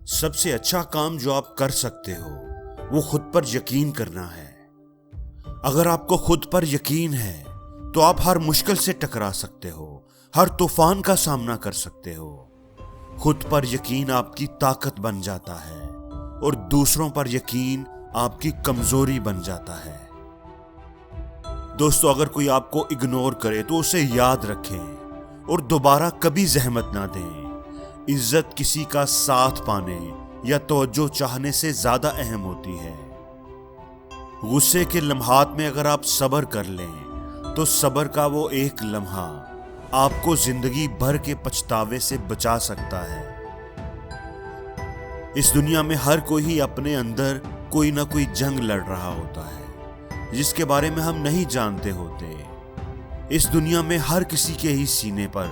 सबसे अच्छा काम जो आप कर सकते हो वो खुद पर यकीन करना है। अगर आपको खुद पर यकीन है तो आप हर मुश्किल से टकरा सकते हो, हर तूफान का सामना कर सकते हो। खुद पर यकीन आपकी ताकत बन जाता है और दूसरों पर यकीन आपकी कमजोरी बन जाता है। दोस्तों, अगर कोई आपको इग्नोर करे तो उसे याद रखें और दोबारा कभी जहमत ना दें। इज्जत किसी का साथ पाने या तवज्जो चाहने से ज्यादा अहम होती है। गुस्से के लम्हात में अगर आप सब्र कर लें तो सब्र का वो एक लम्हा आपको जिंदगी भर के पछतावे से बचा सकता है। इस दुनिया में हर कोई ही अपने अंदर कोई ना कोई जंग लड़ रहा होता है जिसके बारे में हम नहीं जानते होते। इस दुनिया में हर किसी के ही सीने पर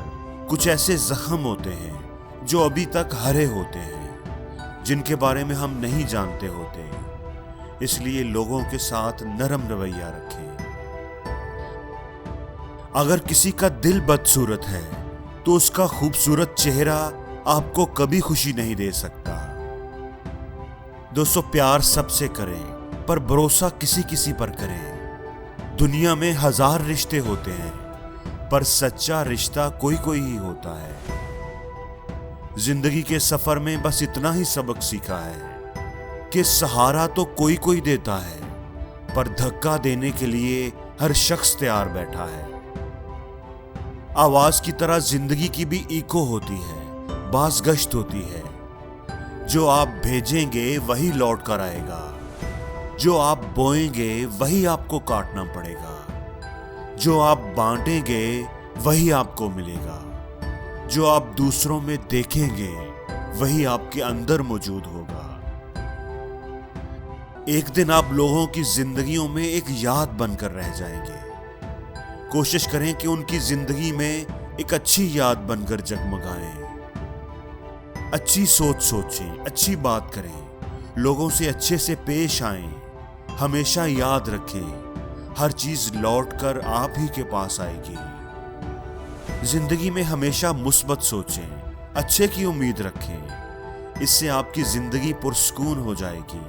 कुछ ऐसे जख्म होते हैं जो अभी तक हरे होते हैं, जिनके बारे में हम नहीं जानते होते। इसलिए लोगों के साथ नरम रवैया रखें। अगर किसी का दिल बदसूरत है तो उसका खूबसूरत चेहरा आपको कभी खुशी नहीं दे सकता। दोस्तों, प्यार सबसे करें पर भरोसा किसी किसी पर करें। दुनिया में 1000 रिश्ते होते हैं पर सच्चा रिश्ता कोई कोई ही होता है। जिंदगी के सफर में बस इतना ही सबक सीखा है कि सहारा तो कोई कोई देता है पर धक्का देने के लिए हर शख्स तैयार बैठा है। आवाज की तरह जिंदगी की भी इको होती है, बाज़गश्त होती है। जो आप भेजेंगे वही लौट कर आएगा, जो आप बोएंगे वही आपको काटना पड़ेगा, जो आप बांटेंगे वही आपको मिलेगा, जो आप दूसरों में देखेंगे वही आपके अंदर मौजूद होगा। एक दिन आप लोगों की जिंदगियों में एक याद बनकर रह जाएंगे। कोशिश करें कि उनकी जिंदगी में एक अच्छी याद बनकर जगमगाएं। अच्छी सोच सोचें, अच्छी बात करें, लोगों से अच्छे से पेश आएं। हमेशा याद रखें, हर चीज लौटकर आप ही के पास आएगी। जिंदगी में हमेशा मुस्बत सोचें, अच्छे की उम्मीद रखें। इससे आपकी जिंदगी पुरसुकून हो जाएगी।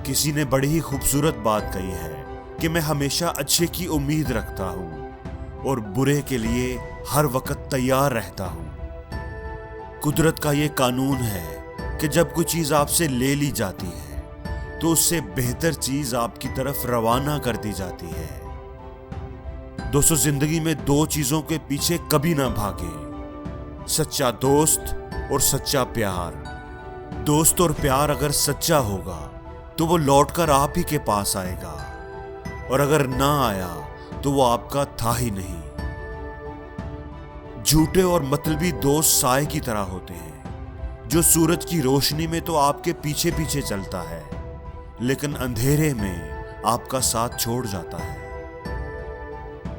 किसी ने बड़ी ही खूबसूरत बात कही है कि मैं हमेशा अच्छे की उम्मीद रखता हूं और बुरे के लिए हर वक्त तैयार रहता हूं। कुदरत का ये कानून है कि जब कोई चीज आपसे ले ली जाती है तो उससे बेहतर चीज आपकी तरफ रवाना कर दी जाती है। दोस्तों, जिंदगी में 2 चीजों के पीछे कभी ना भागें, सच्चा दोस्त और सच्चा प्यार। दोस्त और प्यार अगर सच्चा होगा तो वो लौटकर आप ही के पास आएगा, और अगर ना आया तो वो आपका था ही नहीं। झूठे और मतलबी दोस्त साए की तरह होते हैं जो सूरज की रोशनी में तो आपके पीछे पीछे चलता है लेकिन अंधेरे में आपका साथ छोड़ जाता है।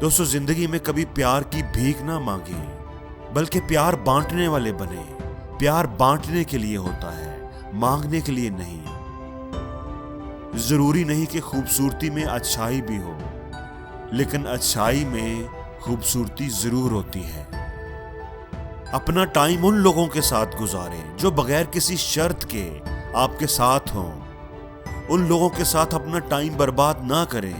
दोस्तों, जिंदगी में कभी प्यार की भीख ना मांगे बल्कि प्यार बांटने वाले बने। प्यार बांटने के लिए होता है, मांगने के लिए नहीं। जरूरी नहीं कि खूबसूरती में अच्छाई भी हो, लेकिन अच्छाई में खूबसूरती जरूर होती है। अपना टाइम उन लोगों के साथ गुजारें जो बगैर किसी शर्त के आपके साथ हों। उन लोगों के साथ अपना टाइम बर्बाद ना करें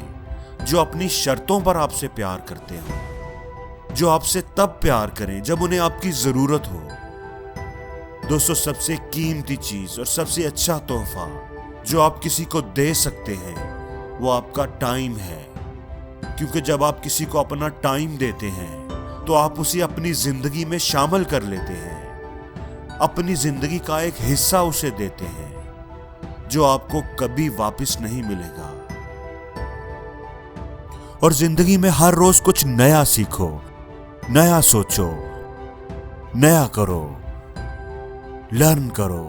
जो अपनी शर्तों पर आपसे प्यार करते हो, जो आपसे तब प्यार करें जब उन्हें आपकी जरूरत हो। दोस्तों, सबसे कीमती चीज और सबसे अच्छा तोहफा जो आप किसी को दे सकते हैं वो आपका टाइम है, क्योंकि जब आप किसी को अपना टाइम देते हैं तो आप उसे अपनी जिंदगी में शामिल कर लेते हैं। अपनी जिंदगी का एक हिस्सा उसे देते हैं जो आपको कभी वापस नहीं मिलेगा। और जिंदगी में हर रोज कुछ नया सीखो, नया सोचो, नया करो, लर्न करो।